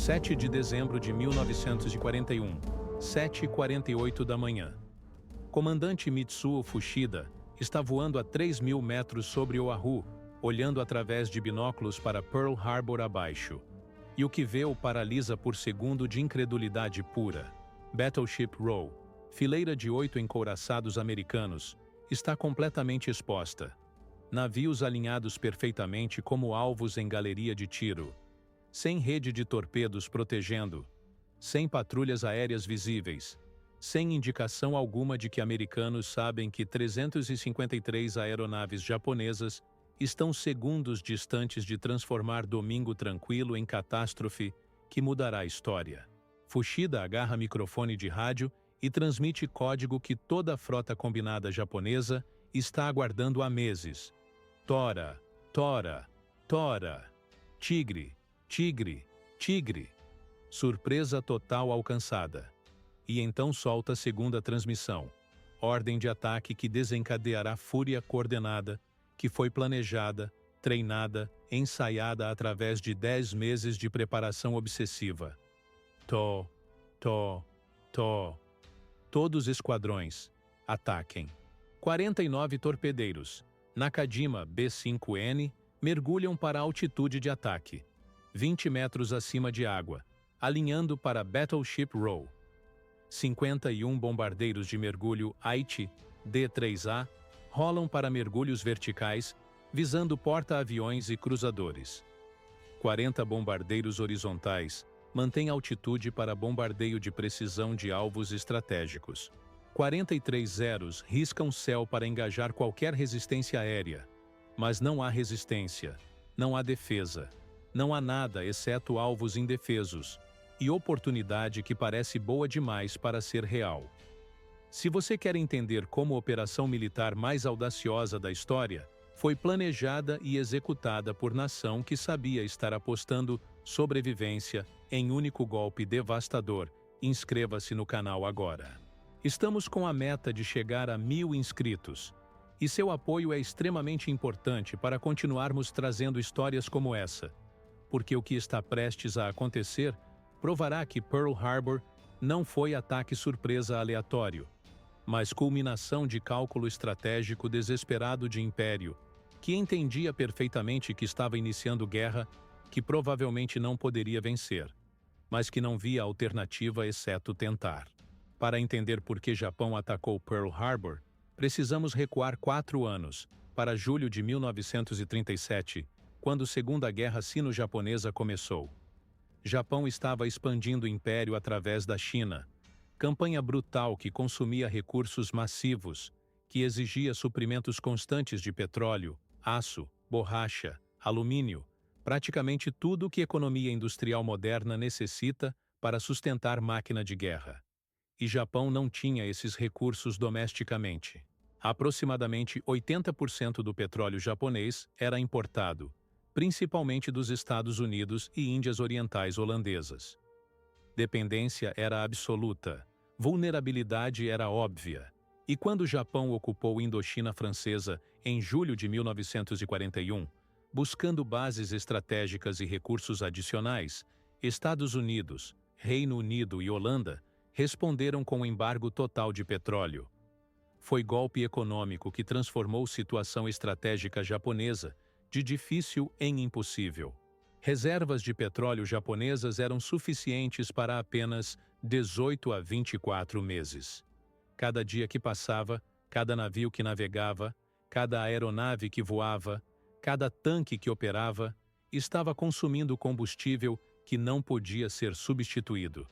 7 de dezembro de 1941, 7h48 da manhã. Comandante Mitsuo Fuchida está voando a 3.000 metros sobre Oahu, olhando através de binóculos para Pearl Harbor abaixo. E o que vê o paralisa por segundo de incredulidade pura. Battleship Row, fileira de 8 encouraçados americanos, está completamente exposta. Navios alinhados perfeitamente como alvos em galeria de tiro. Sem rede de torpedos protegendo. Sem patrulhas aéreas visíveis. Sem indicação alguma de que americanos sabem que 353 aeronaves japonesas estão segundos distantes de transformar Domingo Tranquilo em catástrofe que mudará a história. Fuchida agarra microfone de rádio e transmite código que toda a frota combinada japonesa está aguardando há meses. Tora, tora, tora. Tigre, tigre, tigre. Surpresa total alcançada. E então solta a segunda transmissão. Ordem de ataque que desencadeará fúria coordenada, que foi planejada, treinada, ensaiada através de 10 meses de preparação obsessiva. To, to, to. Todos esquadrões. Ataquem. 49 torpedeiros. Nakajima B-5N mergulham para a altitude de ataque. 20 metros acima de água, alinhando para Battleship Row. 51 bombardeiros de mergulho Aichi D-3A rolam para mergulhos verticais, visando porta-aviões e cruzadores. 40 bombardeiros horizontais mantêm altitude para bombardeio de precisão de alvos estratégicos. 43 Zeros riscam céu para engajar qualquer resistência aérea. Mas não há resistência, não há defesa, não há nada exceto alvos indefesos e oportunidade que parece boa demais para ser real. Se você quer entender como a operação militar mais audaciosa da história foi planejada e executada por nação que sabia estar apostando sobrevivência em único golpe devastador, inscreva-se no canal agora. Estamos com a meta de chegar a 1.000 inscritos, e seu apoio é extremamente importante para continuarmos trazendo histórias como essa, porque o que está prestes a acontecer provará que Pearl Harbor não foi ataque surpresa aleatório, mas culminação de cálculo estratégico desesperado de império, que entendia perfeitamente que estava iniciando guerra que provavelmente não poderia vencer, mas que não via alternativa exceto tentar. Para entender por que Japão atacou Pearl Harbor, precisamos recuar 4 anos, para julho de 1937, quando a Segunda Guerra Sino-Japonesa começou. Japão estava expandindo o império através da China. Campanha brutal que consumia recursos massivos, que exigia suprimentos constantes de petróleo, aço, borracha, alumínio, praticamente tudo que a economia industrial moderna necessita para sustentar máquina de guerra. E Japão não tinha esses recursos domesticamente. Aproximadamente 80% do petróleo japonês era importado, principalmente dos Estados Unidos e Índias Orientais holandesas. Dependência era absoluta, vulnerabilidade era óbvia, e quando o Japão ocupou Indochina Francesa em julho de 1941, buscando bases estratégicas e recursos adicionais, Estados Unidos, Reino Unido e Holanda responderam com embargo total de petróleo. Foi golpe econômico que transformou situação estratégica japonesa de difícil em impossível. Reservas de petróleo japonesas eram suficientes para apenas 18 a 24 meses. Cada dia que passava, cada navio que navegava, cada aeronave que voava, cada tanque que operava, estava consumindo combustível que não podia ser substituído.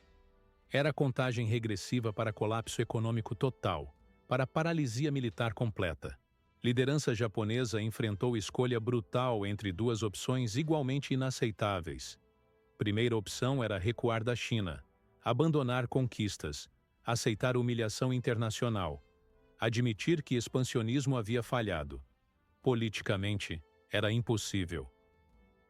Era contagem regressiva para colapso econômico total, para paralisia militar completa. Liderança japonesa enfrentou escolha brutal entre duas opções igualmente inaceitáveis. Primeira opção era recuar da China, abandonar conquistas, aceitar humilhação internacional, admitir que expansionismo havia falhado. Politicamente, era impossível.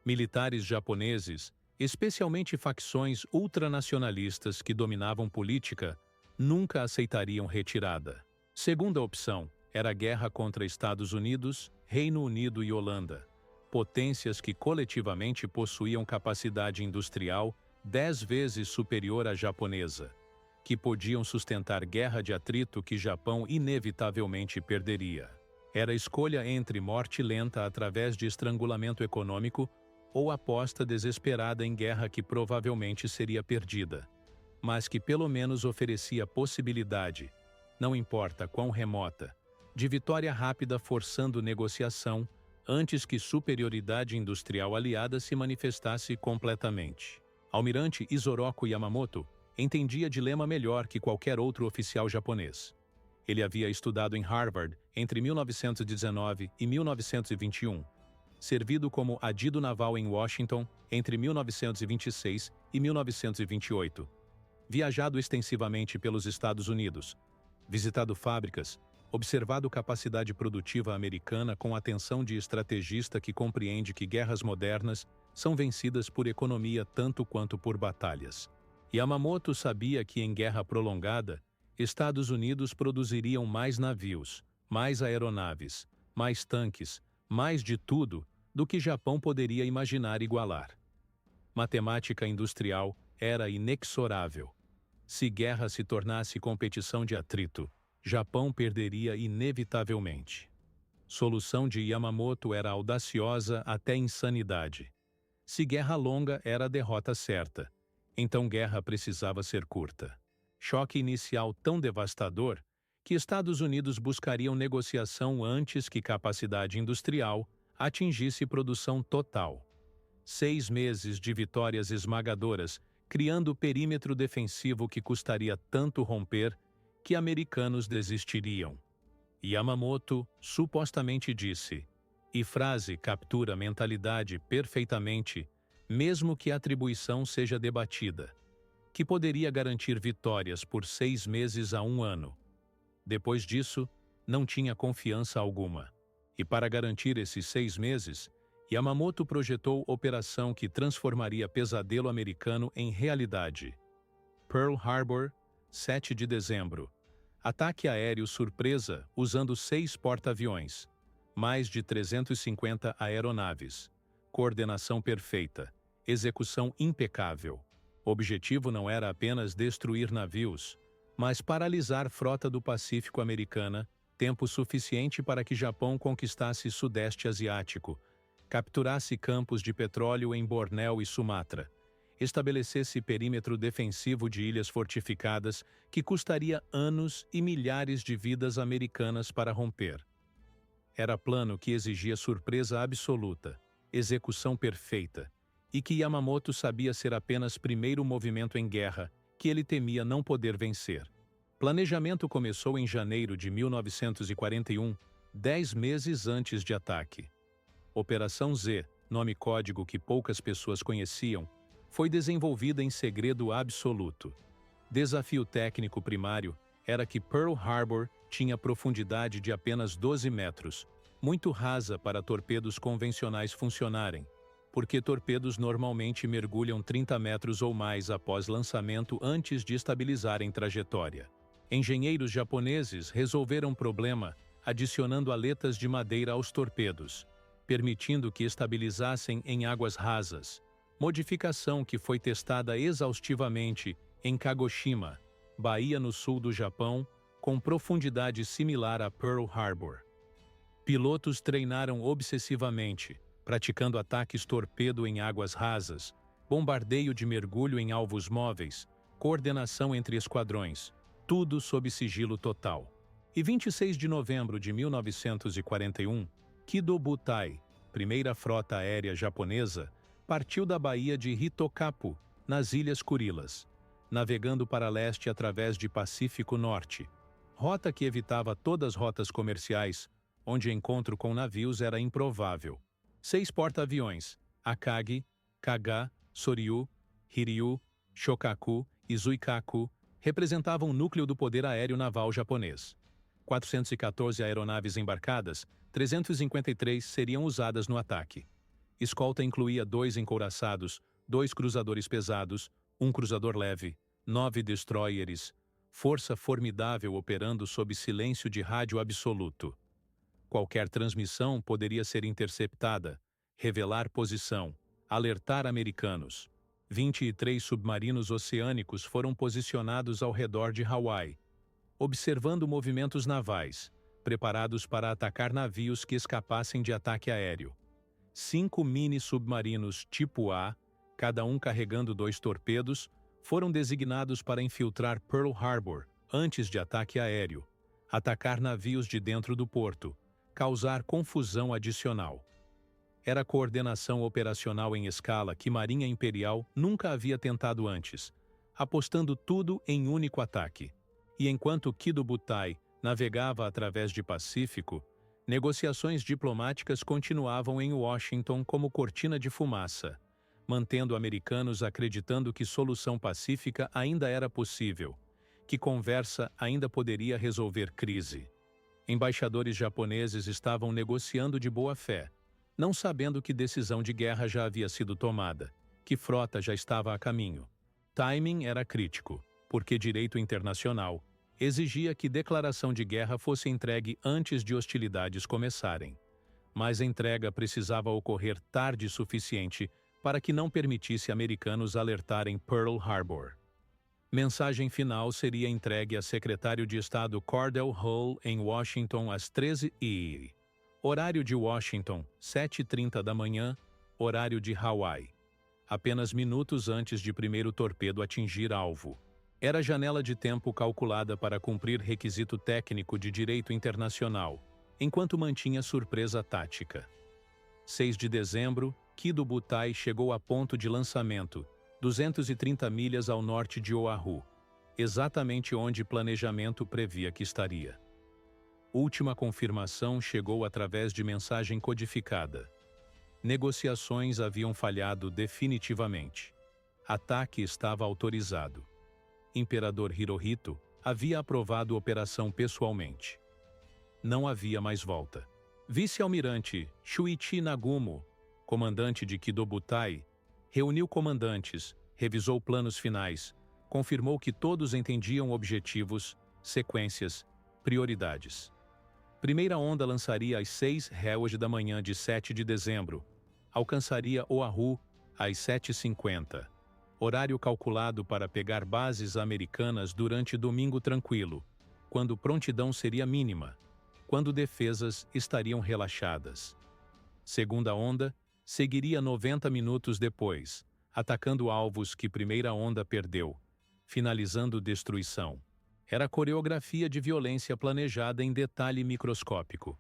Militares japoneses, especialmente facções ultranacionalistas que dominavam política, nunca aceitariam retirada. Segunda opção era a guerra contra Estados Unidos, Reino Unido e Holanda, potências que coletivamente possuíam capacidade industrial 10 vezes superior à japonesa, que podiam sustentar guerra de atrito que Japão inevitavelmente perderia. Era escolha entre morte lenta através de estrangulamento econômico ou aposta desesperada em guerra que provavelmente seria perdida, mas que pelo menos oferecia possibilidade, não importa quão remota, de vitória rápida forçando negociação antes que superioridade industrial aliada se manifestasse completamente. Almirante Isoroku Yamamoto entendia dilema melhor que qualquer outro oficial japonês. Ele havia estudado em Harvard entre 1919 e 1921, servido como adido naval em Washington entre 1926 e 1928, viajado extensivamente pelos Estados Unidos, visitado fábricas, observado capacidade produtiva americana com atenção de estrategista que compreende que guerras modernas são vencidas por economia tanto quanto por batalhas. Yamamoto sabia que em guerra prolongada, Estados Unidos produziriam mais navios, mais aeronaves, mais tanques, mais de tudo do que Japão poderia imaginar igualar. Matemática industrial era inexorável. Se guerra se tornasse competição de atrito, Japão perderia inevitavelmente. Solução de Yamamoto era audaciosa até insanidade. Se guerra longa era a derrota certa, então guerra precisava ser curta. Choque inicial tão devastador que Estados Unidos buscariam negociação antes que capacidade industrial atingisse produção total. 6 meses de vitórias esmagadoras, criando perímetro defensivo que custaria tanto romper que americanos desistiriam. Yamamoto supostamente disse, e frase captura a mentalidade perfeitamente, mesmo que a atribuição seja debatida, que poderia garantir vitórias por 6 meses a 1 ano. Depois disso, não tinha confiança alguma. E para garantir esses 6 meses, Yamamoto projetou operação que transformaria pesadelo americano em realidade. Pearl Harbor, 7 de dezembro. Ataque aéreo surpresa usando 6 porta-aviões, mais de 350 aeronaves. Coordenação perfeita. Execução impecável. O objetivo não era apenas destruir navios, mas paralisar frota do Pacífico americana, tempo suficiente para que Japão conquistasse Sudeste Asiático, capturasse campos de petróleo em Bornéu e Sumatra, estabelecesse perímetro defensivo de ilhas fortificadas que custaria anos e milhares de vidas americanas para romper. Era plano que exigia surpresa absoluta, execução perfeita, e que Yamamoto sabia ser apenas primeiro movimento em guerra que ele temia não poder vencer. Planejamento começou em janeiro de 1941, 10 meses antes de ataque. Operação Z, nome código que poucas pessoas conheciam, foi desenvolvida em segredo absoluto. Desafio técnico primário era que Pearl Harbor tinha profundidade de apenas 12 metros, muito rasa para torpedos convencionais funcionarem, porque torpedos normalmente mergulham 30 metros ou mais após lançamento antes de estabilizarem trajetória. Engenheiros japoneses resolveram o problema adicionando aletas de madeira aos torpedos, permitindo que estabilizassem em águas rasas, modificação que foi testada exaustivamente em Kagoshima, Bahia no sul do Japão, com profundidade similar a Pearl Harbor. Pilotos treinaram obsessivamente, praticando ataques torpedo em águas rasas, bombardeio de mergulho em alvos móveis, coordenação entre esquadrões, tudo sob sigilo total. E 26 de novembro de 1941, Kido Butai, primeira frota aérea japonesa, partiu da baía de Hitokapu, nas Ilhas Kurilas, navegando para leste através de Pacífico Norte, rota que evitava todas as rotas comerciais, onde encontro com navios era improvável. 6 porta-aviões, Akagi, Kaga, Soryu, Hiryu, Shokaku e Zuikaku, representavam o núcleo do poder aéreo naval japonês. 414 aeronaves embarcadas, 353 seriam usadas no ataque. Escolta incluía 2 encouraçados, 2 cruzadores pesados, 1 cruzador leve, 9 destroyers, força formidável operando sob silêncio de rádio absoluto. Qualquer transmissão poderia ser interceptada, revelar posição, alertar americanos. 23 submarinos oceânicos foram posicionados ao redor de Hawaii, observando movimentos navais, preparados para atacar navios que escapassem de ataque aéreo. 5 mini-submarinos tipo A, cada um carregando 2 torpedos, foram designados para infiltrar Pearl Harbor antes de ataque aéreo, atacar navios de dentro do porto, causar confusão adicional. Era coordenação operacional em escala que Marinha Imperial nunca havia tentado antes, apostando tudo em único ataque. E enquanto Kido Butai navegava através de Pacífico, negociações diplomáticas continuavam em Washington como cortina de fumaça, mantendo americanos acreditando que solução pacífica ainda era possível, que conversa ainda poderia resolver crise. Embaixadores japoneses estavam negociando de boa fé, não sabendo que decisão de guerra já havia sido tomada, que frota já estava a caminho. Timing era crítico, porque direito internacional exigia que declaração de guerra fosse entregue antes de hostilidades começarem. Mas a entrega precisava ocorrer tarde o suficiente para que não permitisse americanos alertarem Pearl Harbor. Mensagem final seria entregue a secretário de Estado Cordell Hull em Washington às 13h. Horário de Washington, 7h30 da manhã, horário de Hawaii. Apenas minutos antes de primeiro torpedo atingir alvo. Era a janela de tempo calculada para cumprir requisito técnico de direito internacional, enquanto mantinha surpresa tática. 6 de dezembro, Kido Butai chegou a ponto de lançamento, 230 milhas ao norte de Oahu, exatamente onde planejamento previa que estaria. Última confirmação chegou através de mensagem codificada. Negociações haviam falhado definitivamente. Ataque estava autorizado. Imperador Hirohito havia aprovado a operação pessoalmente. Não havia mais volta. Vice-almirante Shuichi Nagumo, comandante de Kido Butai, reuniu comandantes, revisou planos finais, confirmou que todos entendiam objetivos, sequências, prioridades. Primeira onda lançaria às 6h da manhã de 7 de dezembro. Alcançaria Oahu às 7h50. Horário calculado para pegar bases americanas durante domingo tranquilo, quando prontidão seria mínima, quando defesas estariam relaxadas. Segunda onda seguiria 90 minutos depois, atacando alvos que primeira onda perdeu, finalizando destruição. Era coreografia de violência planejada em detalhe microscópico,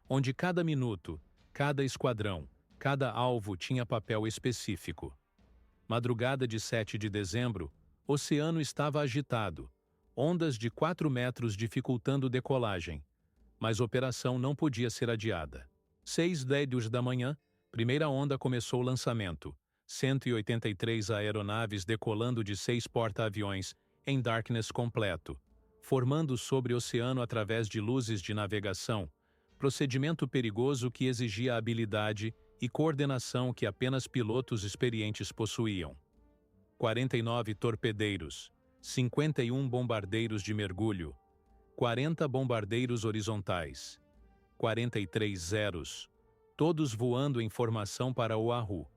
onde cada minuto, cada esquadrão, cada alvo tinha papel específico. Madrugada de 7 de dezembro, o oceano estava agitado, ondas de 4 metros dificultando decolagem, mas a operação não podia ser adiada. 6h10 da manhã, primeira onda começou o lançamento, 183 aeronaves decolando de 6 porta-aviões em darkness completo, formando sobre o oceano através de luzes de navegação, procedimento perigoso que exigia habilidade e coordenação que apenas pilotos experientes possuíam. 49 torpedeiros, 51 bombardeiros de mergulho, 40 bombardeiros horizontais, 43 Zeros, todos voando em formação para Oahu,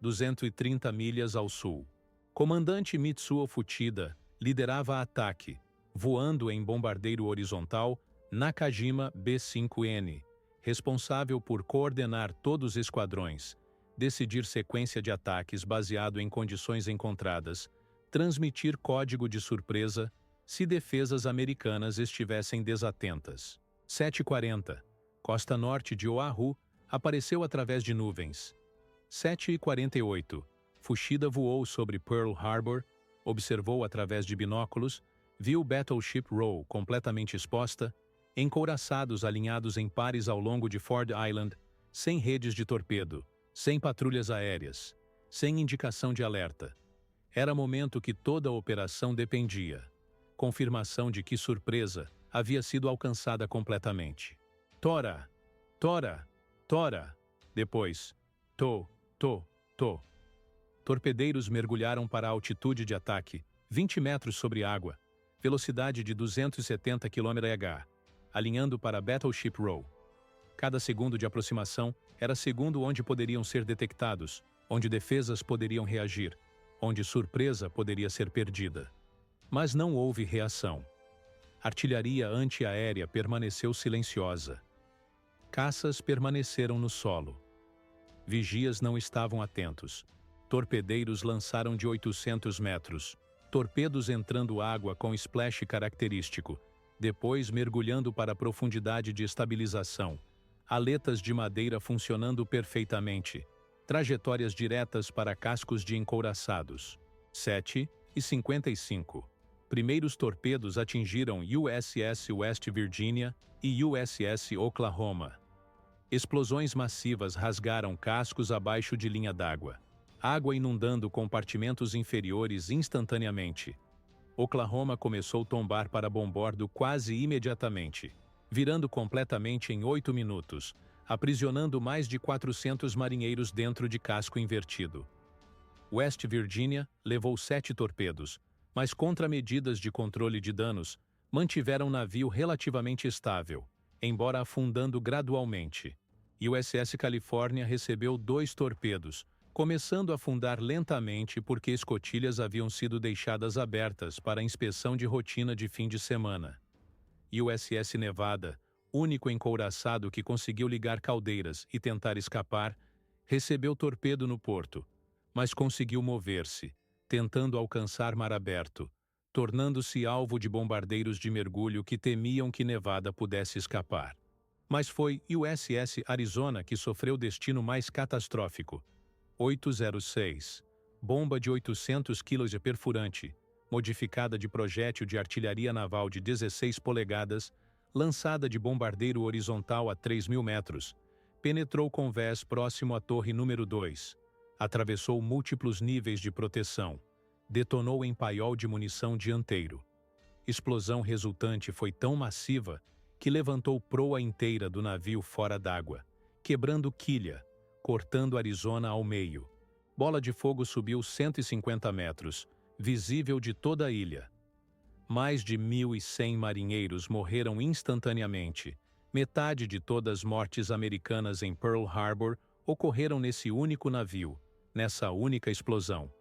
230 milhas ao sul. Comandante Mitsuo Fuchida liderava ataque, voando em bombardeiro horizontal Nakajima B-5N, responsável por coordenar todos os esquadrões, decidir sequência de ataques baseado em condições encontradas, transmitir código de surpresa se defesas americanas estivessem desatentas. 7h40, costa norte de Oahu, apareceu através de nuvens. 7h48, Fuchida voou sobre Pearl Harbor, observou através de binóculos, viu Battleship Row completamente exposta, encouraçados alinhados em pares ao longo de Ford Island, sem redes de torpedo, sem patrulhas aéreas, sem indicação de alerta. Era momento que toda a operação dependia. Confirmação de que surpresa havia sido alcançada completamente. Tora! Tora! Tora! Depois, To! Torpedeiros mergulharam para a altitude de ataque, 20 metros sobre água, velocidade de 270 km/h, alinhando para Battleship Row. Cada segundo de aproximação era segundo onde poderiam ser detectados, onde defesas poderiam reagir, onde surpresa poderia ser perdida. Mas não houve reação. Artilharia antiaérea permaneceu silenciosa. Caças permaneceram no solo. Vigias não estavam atentos. Torpedeiros lançaram de 800 metros. Torpedos entrando água com splash característico, depois mergulhando para a profundidade de estabilização. Aletas de madeira funcionando perfeitamente. Trajetórias diretas para cascos de encouraçados. 7:55. Primeiros torpedos atingiram USS West Virginia e USS Oklahoma. Explosões massivas rasgaram cascos abaixo de linha d'água. Água inundando compartimentos inferiores instantaneamente. Oklahoma começou a tombar para bombordo quase imediatamente, virando completamente em 8 minutos, aprisionando mais de 400 marinheiros dentro de casco invertido. West Virginia levou 7 torpedos, mas contra medidas de controle de danos, mantiveram o navio relativamente estável, embora afundando gradualmente. USS California recebeu 2 torpedos, começando a afundar lentamente porque escotilhas haviam sido deixadas abertas para inspeção de rotina de fim de semana. USS Nevada, único encouraçado que conseguiu ligar caldeiras e tentar escapar, recebeu torpedo no porto, mas conseguiu mover-se, tentando alcançar mar aberto, tornando-se alvo de bombardeiros de mergulho que temiam que Nevada pudesse escapar. Mas foi USS Arizona que sofreu o destino mais catastrófico. 806. Bomba de 800 kg de perfurante, modificada de projétil de artilharia naval de 16 polegadas, lançada de bombardeiro horizontal a 3.000 metros, penetrou convés próximo à torre número 2, atravessou múltiplos níveis de proteção, detonou em paiol de munição dianteiro. Explosão resultante foi tão massiva que levantou proa inteira do navio fora d'água, quebrando quilha, cortando Arizona ao meio. Bola de fogo subiu 150 metros, visível de toda a ilha. Mais de 1.100 marinheiros morreram instantaneamente. Metade de todas as mortes americanas em Pearl Harbor ocorreram nesse único navio, nessa única explosão.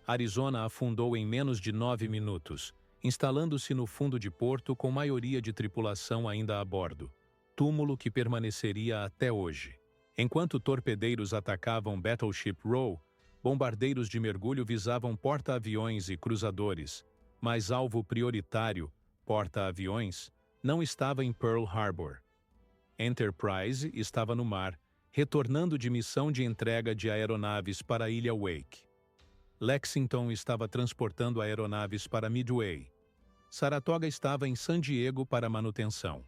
Arizona afundou em menos de 9 minutos, instalando-se no fundo de porto com maioria de tripulação ainda a bordo, túmulo que permaneceria até hoje. Enquanto torpedeiros atacavam Battleship Row, bombardeiros de mergulho visavam porta-aviões e cruzadores, mas alvo prioritário, porta-aviões, não estava em Pearl Harbor. Enterprise estava no mar, retornando de missão de entrega de aeronaves para a ilha Wake. Lexington estava transportando aeronaves para Midway. Saratoga estava em San Diego para manutenção.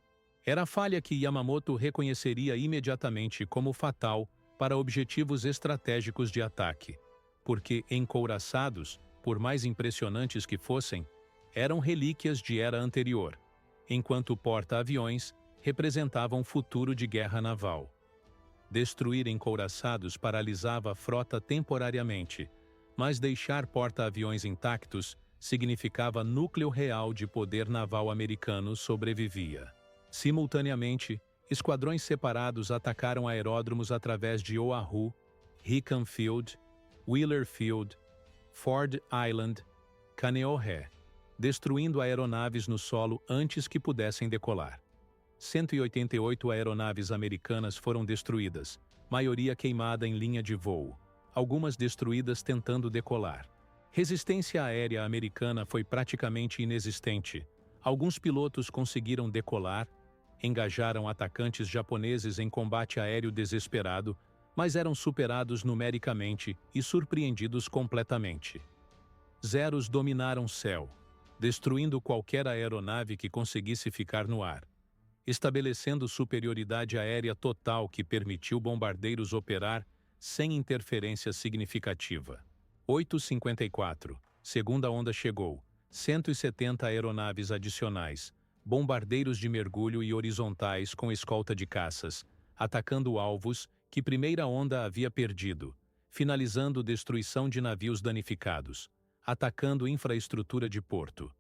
Era a falha que Yamamoto reconheceria imediatamente como fatal para objetivos estratégicos de ataque, porque encouraçados, por mais impressionantes que fossem, eram relíquias de era anterior, enquanto porta-aviões representavam um futuro de guerra naval. Destruir encouraçados paralisava a frota temporariamente, mas deixar porta-aviões intactos significava núcleo real de poder naval americano sobrevivia. Simultaneamente, esquadrões separados atacaram aeródromos através de Oahu, Hickam Field, Wheeler Field, Ford Island, Kaneohe, destruindo aeronaves no solo antes que pudessem decolar. 188 aeronaves americanas foram destruídas, maioria queimada em linha de voo, algumas destruídas tentando decolar. Resistência aérea americana foi praticamente inexistente. Alguns pilotos conseguiram decolar, engajaram atacantes japoneses em combate aéreo desesperado, mas eram superados numericamente e surpreendidos completamente. Zeros dominaram o céu, destruindo qualquer aeronave que conseguisse ficar no ar, estabelecendo superioridade aérea total que permitiu bombardeiros operar sem interferência significativa. 8:54, segunda onda chegou, 170 aeronaves adicionais, bombardeiros de mergulho e horizontais com escolta de caças, atacando alvos que primeira onda havia perdido, finalizando destruição de navios danificados, atacando infraestrutura de porto.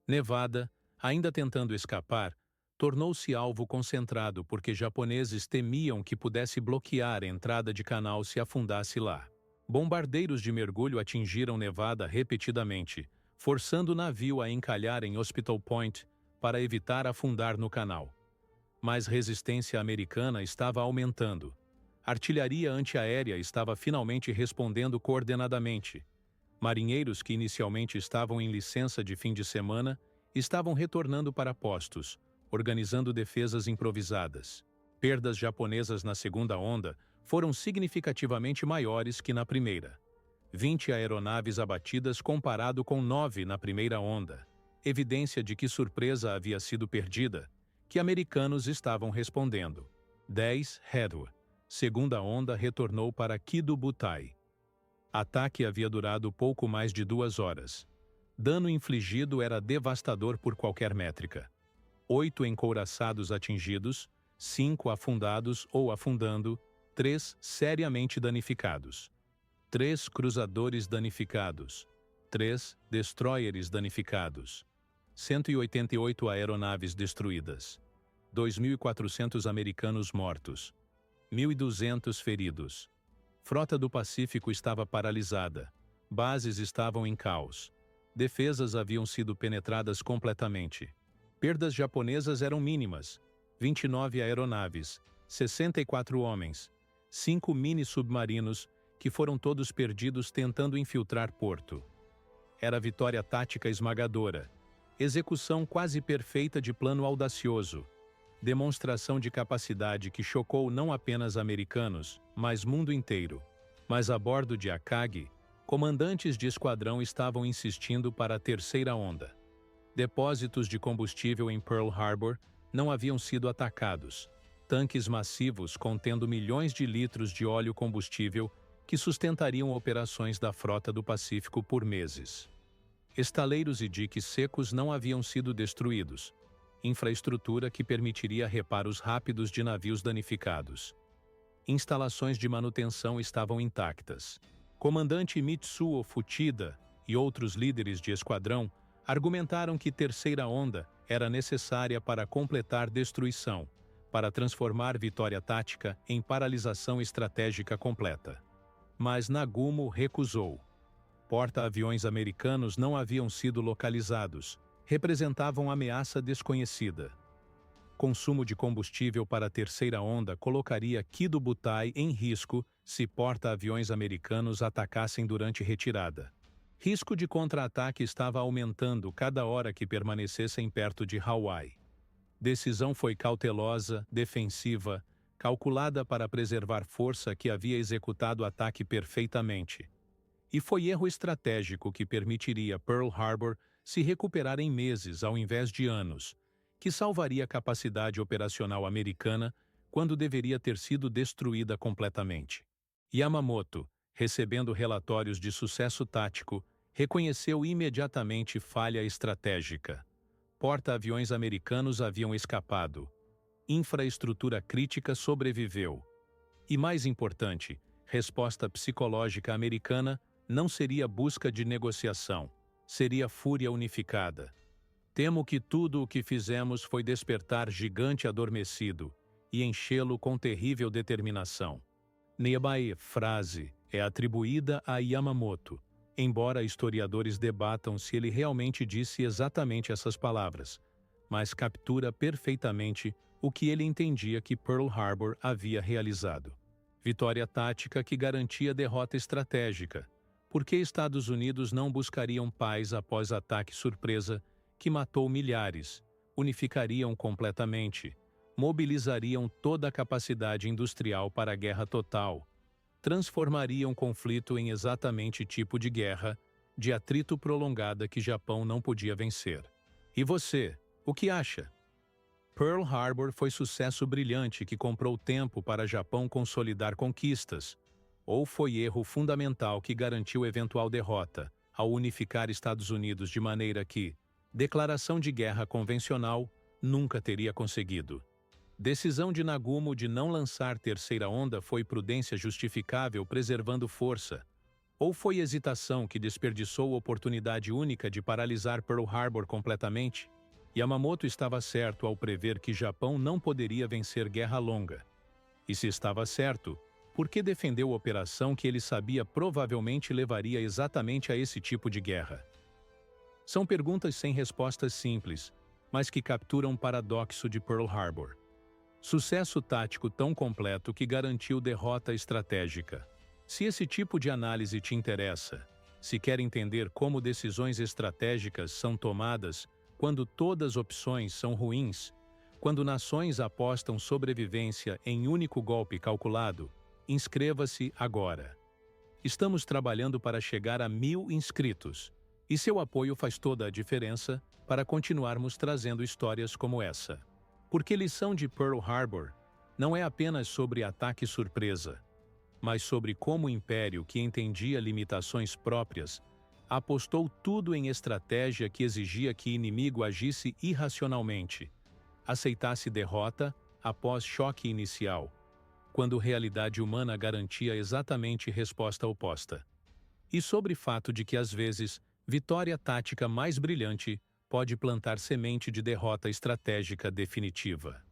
Nevada, ainda tentando escapar, tornou-se alvo concentrado porque japoneses temiam que pudesse bloquear a entrada de canal se afundasse lá. Bombardeiros de mergulho atingiram Nevada repetidamente, forçando o navio a encalhar em Hospital Point para evitar afundar no canal. Mas resistência americana estava aumentando. Artilharia antiaérea estava finalmente respondendo coordenadamente. Marinheiros que inicialmente estavam em licença de fim de semana estavam retornando para postos, organizando defesas improvisadas. Perdas japonesas na segunda onda foram significativamente maiores que na primeira. 20 aeronaves abatidas comparado com 9 na primeira onda. Evidência de que surpresa havia sido perdida, que americanos estavam respondendo. 10 Redwood. Segunda onda retornou para Kido Butai. Ataque havia durado pouco mais de 2 horas. Dano infligido era devastador por qualquer métrica. 8 encouraçados atingidos, 5 afundados ou afundando, 3 seriamente danificados. 3 cruzadores danificados. 3 destroyers danificados. 188 aeronaves destruídas. 2.400 americanos mortos. 1.200 feridos. Frota do Pacífico estava paralisada. Bases estavam em caos. Defesas haviam sido penetradas completamente. Perdas japonesas eram mínimas. 29 aeronaves, 64 homens, 5 mini-submarinos, que foram todos perdidos tentando infiltrar porto. Era vitória tática esmagadora. Execução quase perfeita de plano audacioso. Demonstração de capacidade que chocou não apenas americanos, mas mundo inteiro. Mas a bordo de Akagi, comandantes de esquadrão estavam insistindo para a terceira onda. Depósitos de combustível em Pearl Harbor não haviam sido atacados. Tanques massivos contendo milhões de litros de óleo combustível que sustentariam operações da frota do Pacífico por meses. Estaleiros e diques secos não haviam sido destruídos. Infraestrutura que permitiria reparos rápidos de navios danificados. Instalações de manutenção estavam intactas. Comandante Mitsuo Fuchida e outros líderes de esquadrão argumentaram que terceira onda era necessária para completar destruição, para transformar vitória tática em paralisação estratégica completa. Mas Nagumo recusou. Porta-aviões americanos não haviam sido localizados, representavam ameaça desconhecida. Consumo de combustível para a terceira onda colocaria Kido Butai em risco se porta-aviões americanos atacassem durante retirada. Risco de contra-ataque estava aumentando cada hora que permanecessem perto de Hawaii. Decisão foi cautelosa, defensiva, calculada para preservar força que havia executado o ataque perfeitamente. E foi erro estratégico que permitiria Pearl Harbor se recuperar em meses ao invés de anos, que salvaria a capacidade operacional americana quando deveria ter sido destruída completamente. Yamamoto, recebendo relatórios de sucesso tático, reconheceu imediatamente falha estratégica. Porta-aviões americanos haviam escapado. Infraestrutura crítica sobreviveu. E mais importante, resposta psicológica americana não seria busca de negociação, seria fúria unificada. Temo que tudo o que fizemos foi despertar gigante adormecido e enchê-lo com terrível determinação. Nearby frase é atribuída a Yamamoto, embora historiadores debatam se ele realmente disse exatamente essas palavras, mas captura perfeitamente o que ele entendia que Pearl Harbor havia realizado. Vitória tática que garantia derrota estratégica. Por que Estados Unidos não buscariam paz após ataque surpresa que matou milhares, unificariam completamente, mobilizariam toda a capacidade industrial para a guerra total, transformariam o conflito em exatamente tipo de guerra, de atrito prolongada que Japão não podia vencer. E você, o que acha? Pearl Harbor foi sucesso brilhante que comprou tempo para Japão consolidar conquistas, ou foi erro fundamental que garantiu eventual derrota, ao unificar Estados Unidos de maneira que, declaração de guerra convencional, nunca teria conseguido. Decisão de Nagumo de não lançar terceira onda foi prudência justificável preservando força, ou foi hesitação que desperdiçou oportunidade única de paralisar Pearl Harbor completamente? Yamamoto estava certo ao prever que Japão não poderia vencer guerra longa. E se estava certo, Por que defendeu a operação que ele sabia provavelmente levaria exatamente a esse tipo de guerra? São perguntas sem respostas simples, mas que capturam um paradoxo de Pearl Harbor. Sucesso tático tão completo que garantiu derrota estratégica. Se esse tipo de análise te interessa, se quer entender como decisões estratégicas são tomadas quando todas as opções são ruins, quando nações apostam sobrevivência em único golpe calculado, inscreva-se agora. Estamos trabalhando para chegar a 1000 inscritos, e seu apoio faz toda a diferença para continuarmos trazendo histórias como essa. Porque lição de Pearl Harbor não é apenas sobre ataque surpresa, mas sobre como o império que entendia limitações próprias apostou tudo em estratégia que exigia que o inimigo agisse irracionalmente, aceitasse derrota após choque inicial, quando realidade humana garantia exatamente resposta oposta. E sobre o fato de que às vezes, vitória tática mais brilhante pode plantar semente de derrota estratégica definitiva.